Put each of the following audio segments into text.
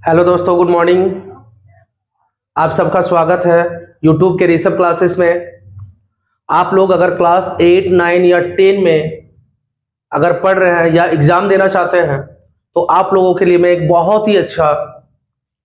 Hello दोस्तों, good morning. आप सबका स्वागत है यूट्यूब के ऋषभ क्लासेस में। आप लोग अगर क्लास 8, 9 या 10 में अगर पढ़ रहे हैं या एग्जाम देना चाहते हैं तो आप लोगों के लिए मैं एक बहुत ही अच्छा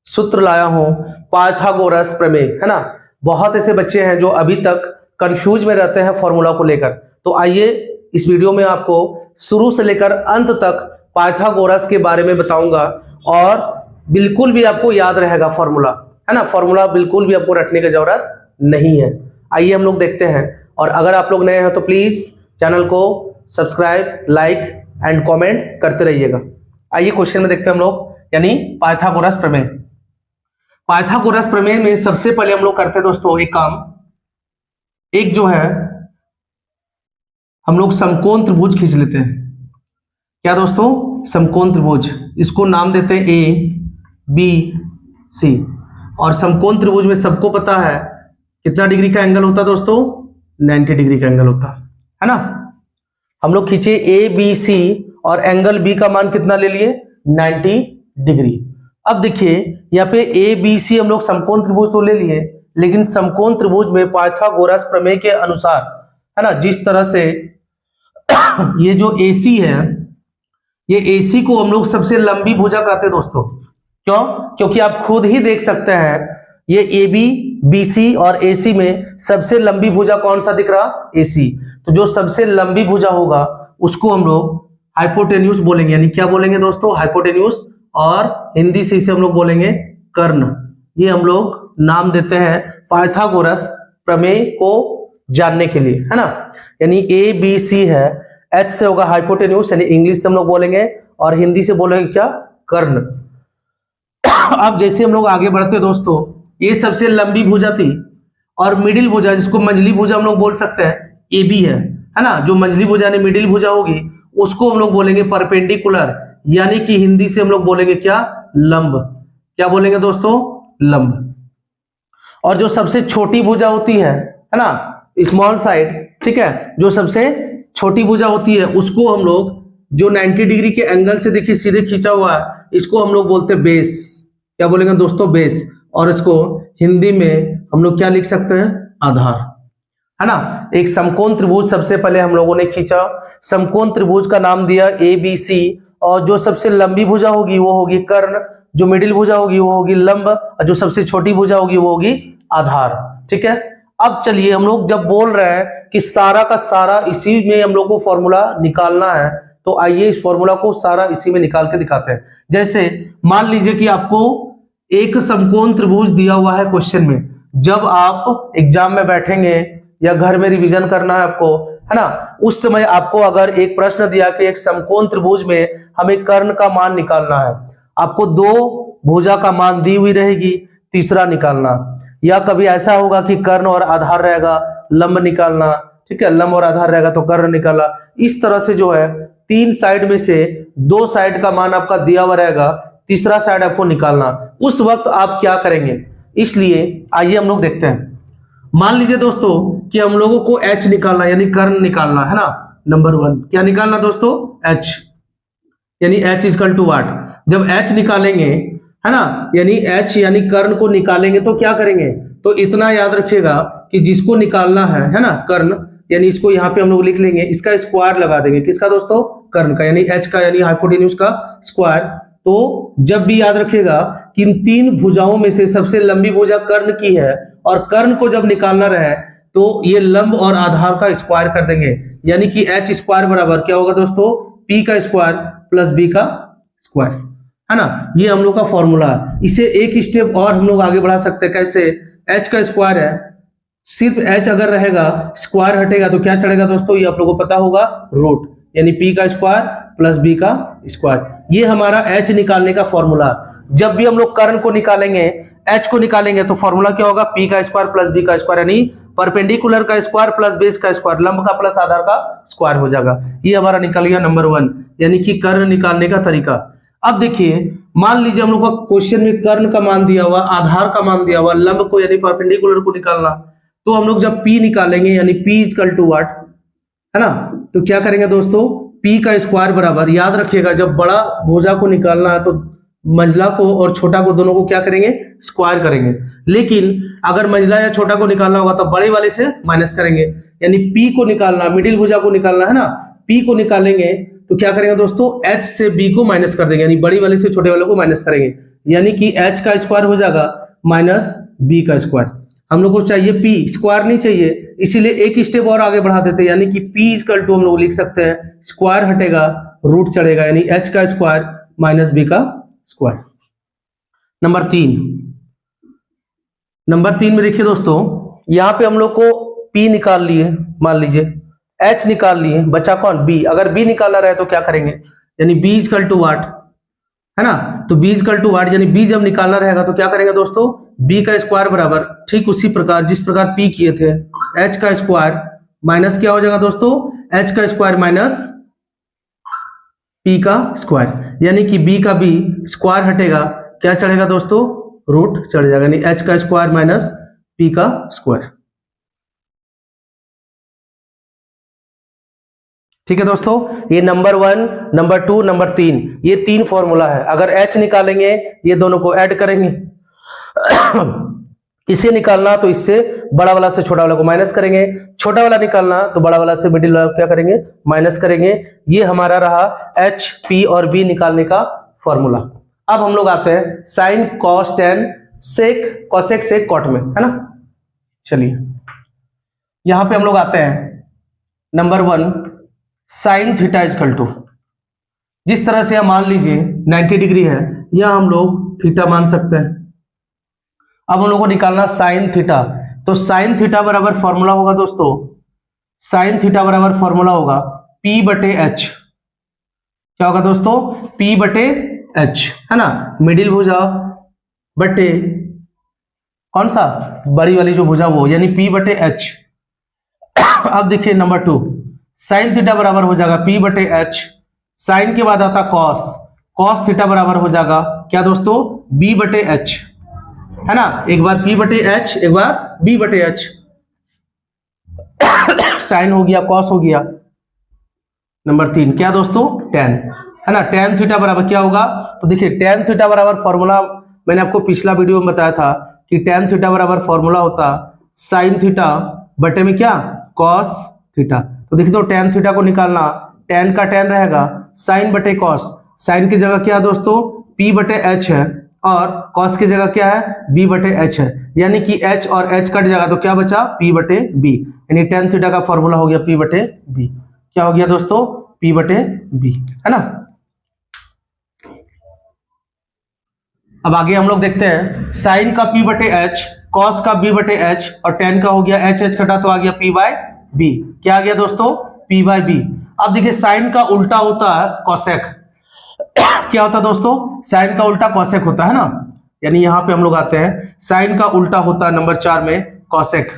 सूत्र लाया हूं, पाइथागोरस प्रमेय, है ना। बहुत ऐसे बच्चे हैं जो अभी तक कंफ्यूज में रहते हैं फॉर्मूला को लेकर। तो आइए इस वीडियो में आपको शुरू से लेकर अंत तक पाइथागोरस के बारे में बताऊंगा और बिल्कुल भी आपको याद रहेगा फॉर्मूला, है ना। फॉर्मूला बिल्कुल भी आपको रटने की जरूरत नहीं है। आइए हम लोग देखते हैं। और अगर आप लोग नए हैं तो प्लीज चैनल को सब्सक्राइब, लाइक एंड कमेंट करते रहिएगा। आइए क्वेश्चन में देखते हैं हम लोग, यानी पाइथागोरस प्रमेय। पाइथागोरस प्रमेय में सबसे पहले हम लोग करते हैं दोस्तों एक काम, एक जो है हम लोग समकोण त्रिभुज खींच लेते हैं। क्या दोस्तों? समकोण त्रिभुज, इसको नाम देते हैं ए बी सी। और समकोण त्रिभुज में सबको पता है कितना डिग्री का एंगल होता है दोस्तों? 90 डिग्री का एंगल होता है ना। हम लोग खींचे ए बी सी और एंगल बी का मान कितना ले लिए? 90 डिग्री। अब देखिए यहाँ पे ए बी सी हम लोग समकोण त्रिभुज तो ले लिए, लेकिन समकोण त्रिभुज में पाइथागोरस प्रमेय के अनुसार, है ना, जिस तरह से ये जो AC है, ये AC को हम लोग सबसे लंबी भुजा कहते हैं दोस्तों। क्यों? क्योंकि आप खुद ही देख सकते हैं ये AB, BC और AC में सबसे लंबी भुजा कौन सा दिख रहा? AC। तो जो सबसे लंबी भुजा होगा उसको हम लोग हाइपोटेन्यूज बोलेंगे। यानी क्या बोलेंगे दोस्तों? हाइपोटेन्यूज। और हिंदी से इसे हम लोग बोलेंगे कर्ण। ये हम लोग नाम देते हैं पाइथागोरस प्रमेय को जानने के लिए, है ना। यानी ABC है, H से होगा हाइपोटेन्यूज, यानी इंग्लिश से हम लोग बोलेंगे, और हिंदी से बोलेंगे क्या? कर्ण। अब जैसे हम लोग आगे बढ़ते दोस्तों, ये सबसे लंबी भुजा थी, और मिडिल भुजा जिसको मंझली भुजा हम लोग बोल सकते हैं AB है ना। जो मंझली भुजा ने मिडिल भुजा होगी उसको हम लोग बोलेंगे परपेंडिकुलर, यानी कि हिंदी से हम लोग बोलेंगे क्या? लंब। क्या बोलेंगे दोस्तों? लंब। और जो सबसे छोटी भुजा होती है ना, स्मॉल साइड, ठीक है, जो सबसे छोटी भुजा होती है उसको हम लोग, जो 90 डिग्री के एंगल से देखिए सीधे खींचा हुआ है, इसको हम लोग बोलते हैं बेस। क्या बोलेंगे दोस्तों? बेस। और इसको हिंदी में हम लोग क्या लिख सकते हैं? आधार, है ना। एक समकोण त्रिभुज सबसे पहले हम लोगों ने खींचा, समकोण त्रिभुज का नाम दिया ABC, और जो सबसे लंबी भुजा होगी वो होगी कर्ण, जो मिडिल भुजा होगी वो होगी लंब, और जो सबसे छोटी भुजा होगी वो होगी आधार। ठीक है। अब चलिए, हम लोग जब बोल रहे हैं कि सारा का सारा इसी में हम लोग को फॉर्मूला निकालना है, तो आइए इस फॉर्मूला को सारा इसी में निकाल के दिखाते हैं। जैसे मान लीजिए कि आपको एक समकोण त्रिभुज दिया हुआ है क्वेश्चन में। जब आप एग्जाम में बैठेंगे या घर में रिवीजन करना है आपको, है ना, उस समय आपको अगर एक प्रश्न दिया कि एक समकोण त्रिभुज में हमें कर्ण का मान निकालना है, आपको दो भुजा का मान दी हुई रहेगी, तीसरा निकालना। या कभी ऐसा होगा कि कर्ण और आधार रहेगा, लंब निकालना, ठीक है, लंब और आधार रहेगा तो कर्ण निकाला। इस तरह से जो है तीन साइड में से दो साइड का मान आपका दिया हुआ रहेगा, तीसरा साइड आपको निकालना। उस वक्त आप क्या करेंगे? इसलिए आइए हम लोग देखते हैं। मान लीजिए दोस्तों कि हम लोगों को H निकालना, यानी कर्ण निकालना, है ना। नंबर 1 क्या निकालना दोस्तों? H, यानी H इक्वल टू व्हाट? जब H निकालेंगे, है ना, यानी H यानी कर्ण को निकालेंगे तो क्या करेंगे? तो इतना याद रखिएगा कि जिसको निकालना है ना, कर्ण, यानी इसको यहाँ पे हम लोग लिख लेंगे, इसका स्क्वायर लगा देंगे। किसका दोस्तों? कर्ण का, यानी H का, यानी हाइपोटेन्यूज का स्क्वायर। तो जब भी याद रखिएगा कि इन तीन भुजाओं में से सबसे लंबी भुजा कर्ण की है, और कर्ण को जब निकालना रहे तो ये लंब और आधार का स्क्वायर कर देंगे, यानी कि H स्क्वायर बराबर क्या होगा दोस्तों? P का स्क्वायर प्लस B का स्क्वायर, है ना। ये हम लोग का फॉर्मूला है। इसे एक स्टेप और हम लोग आगे बढ़ा सकते हैं। कैसे? H का स्क्वायर है, सिर्फ H अगर रहेगा, स्क्वायर हटेगा तो क्या चढ़ेगा दोस्तों? ये आप लोगों को पता होगा, रूट, यानी P का स्क्वायर प्लस B का स्क्वायर। ये हमारा H निकालने का फॉर्मूला। जब भी हम लोग कर्ण को निकालेंगे, H को निकालेंगे, तो फॉर्मूला क्या होगा? P का स्क्वायर प्लस B का स्क्वायर, यानी परपेंडिकुलर का स्क्वायर प्लस बेस का स्क्वायर, लंब का प्लस आधार का स्क्वायर हो जाएगा। ये हमारा निकल गया नंबर 1, यानी कि कर्ण निकालने का तरीका। अब देखिए, मान लीजिए हम लोग का क्वेश्चन में कर्ण का मान दिया हुआ, आधार का मान दिया हुआ, लंब को यानी परपेंडिकुलर को निकालना, तो हम लोग जब P निकालेंगे, यानी P इक्वल टू व्हाट, है ना, तो क्या करेंगे दोस्तों? P का स्क्वायर बराबर, याद रखिएगा जब बड़ा भुजा को निकालना है तो मंझला को और छोटा को दोनों को क्या करेंगे, स्क्वायर करेंगे। लेकिन अगर मंझला या छोटा को निकालना होगा तो बड़े वाले से माइनस करेंगे, यानी P को निकालना, मिडिल भुजा को निकालना है ना, P को निकालेंगे तो क्या करेंगे दोस्तों, H से B को माइनस कर देंगे, यानी बड़ी वाले से छोटे वाले को माइनस करेंगे, यानी कि H का स्क्वायर हो जाएगा माइनस B का स्क्वायर। हम लोग को चाहिए P, स्क्वायर नहीं चाहिए, इसीलिए एक स्टेप और आगे बढ़ा देते हैं, यानी कि P इक्वल टू हम लोग लिख सकते हैं स्क्वायर हटेगा रूट चढ़ेगा, यानी H का स्क्वायर माइनस B का स्क्वायर। नंबर 3 में देखिए दोस्तों, यहां पे हम लोग को P निकाल लिए, मान लीजिए H निकाल लिए, बचा कौन, B। अगर B निकालना रहे तो क्या करेंगे, यानी B इक्वल टू वाट है ना, तो B इक्वल टू वाट, यानी B जब निकालना रहेगा तो क्या करेंगे दोस्तों, B का स्क्वायर बराबर ठीक उसी प्रकार जिस प्रकार P किए थे, H का स्क्वायर माइनस क्या हो जाएगा दोस्तों, H का स्क्वायर माइनस P का स्क्वायर, यानी कि B का B स्क्वायर हटेगा, क्या चढ़ेगा दोस्तों, रूट चढ़ जाएगा, यानी H का स्क्वायर माइनस P का स्क्वायर। ठीक है दोस्तों, ये नंबर 1, नंबर 2, नंबर 3, ये 3 फॉर्मूला है। अगर H निकालेंगे ये दोनों को ऐड करेंगे इसे निकालना तो इससे बड़ा वाला से छोटा वाला को माइनस करेंगे, छोटा वाला निकालना तो बड़ा वाला से मिडिल वाला क्या करेंगे, माइनस करेंगे। ये हमारा रहा H, P और B निकालने का फॉर्मूला। अब हम लोग आते हैं साइन, कॉस, टेन, सेक, कॉसेक, सेक, कॉट में, है ना। चलिए यहां पे हम लोग आते हैं number 1, sine theta equal to, जिस तरह से मान लीजिए 90 डिग्री है, यह हम लोग थीटा मान सकते हैं। अब हम लोग को निकालना साइन थीटा, तो साइन थीटा बराबर फॉर्मूला होगा दोस्तों, साइन थीटा बराबर फॉर्मूला होगा P बटे H। क्या होगा दोस्तों, P बटे H, है ना, मिडिल भुजा बटे कौन सा, बड़ी वाली जो भुजा वो, यानी P बटे H। अब देखिए नंबर 2, साइन थीटा बराबर हो जाएगा P बटे H, साइन के बाद आता कॉस, कॉस थीटा बराबर हो जाएगा क्या दोस्तों, B बटे H, है ना, एक बार P बटे H, एक बार B बटे H। साइन हो गया, कॉस हो गया। नंबर 3 क्या दोस्तों, टेन, है ना, टेन थीटा बराबर क्या होगा, तो देखिए टेन थीटा बराबर फॉर्मूला मैंने आपको पिछला वीडियो में बताया था कि टेन थीटा बराबर फॉर्मूला होता साइन थीटा बटे में क्या, कॉस थीटा। तो देखिए तो टेन थीटा को निकालना, टेन का टेन रहेगा, साइन बटे कॉस, साइन की जगह क्या है दोस्तों, P बटे H है, और कॉस की जगह क्या है, B बटे H है, यानी कि H और H कट जाएगा तो क्या बचा, P बटे B, यानी टेन थीटा का फॉर्मूला हो गया P बटे B। क्या हो गया दोस्तों, P बटे B, है ना। अब आगे हम लोग देखते हैं, साइन का P बटे H, कॉस का B बटे H, और टेन का हो गया H कटा तो आ गया P बाय B। क्या आ गया दोस्तों, P बाय B। अब देखिए साइन का उल्टा होता है कॉसेक। क्या होता है दोस्तों, साइन का उल्टा कॉसेक होता है ना, यानी यहां पे हम लोग आते हैं, साइन का उल्टा होता है नंबर 4 में कॉसेक,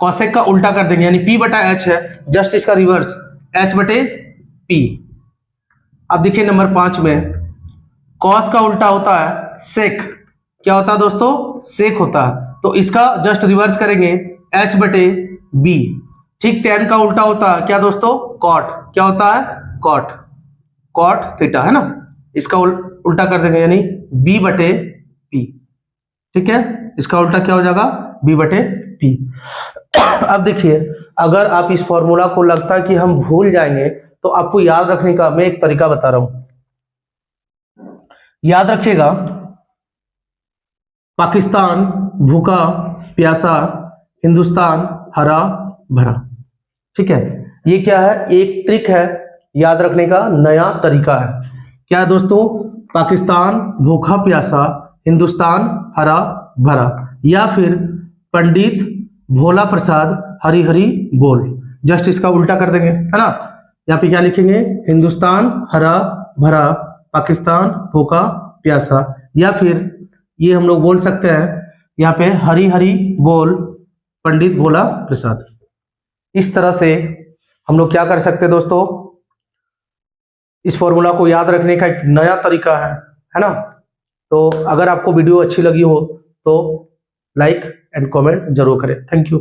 कॉसेक का उल्टा कर देंगे, यानी P बटा H है, जस्ट इसका रिवर्स H बटे P। अब देखिए नंबर 5 में कॉस का उल्टा होता है सेक, क्या होता है दोस्तों, सेक होता है, तो इसका जस्ट रिवर्स करेंगे H बटे B। ठीक, टेन का उल्टा होता है क्या दोस्तों, कॉट, क्या होता है, कॉट, कॉट थीटा, है ना, इसका उल्टा कर देंगे, यानी B बटे P। ठीक है, इसका उल्टा क्या हो जाएगा, B बटे P। अब देखिए अगर आप इस फॉर्मूला को लगता है कि हम भूल जाएंगे तो आपको याद रखने का मैं एक तरीका बता रहा हूं, याद रखिएगा, पाकिस्तान भूखा प्यासा, हिंदुस्तान हरा भरा। ठीक है, ये क्या है, एक ट्रिक है याद रखने का, नया तरीका है। क्या है दोस्तों, पाकिस्तान भूखा प्यासा, हिंदुस्तान हरा भरा, या फिर पंडित भोला प्रसाद हरी हरी बोल, जस्ट इसका उल्टा कर देंगे, है ना। यहाँ पे क्या लिखेंगे, हिंदुस्तान हरा भरा, पाकिस्तान भूखा प्यासा, या फिर ये हम लोग बोल सकते हैं यहाँ पे हरी हरी बोल पंडित भोला प्रसाद। इस तरह से हम लोग क्या कर सकते हैं दोस्तों, इस फॉर्मूला को याद रखने का एक नया तरीका है ना। तो अगर आपको वीडियो अच्छी लगी हो तो लाइक एंड कमेंट जरूर करें। Thank you.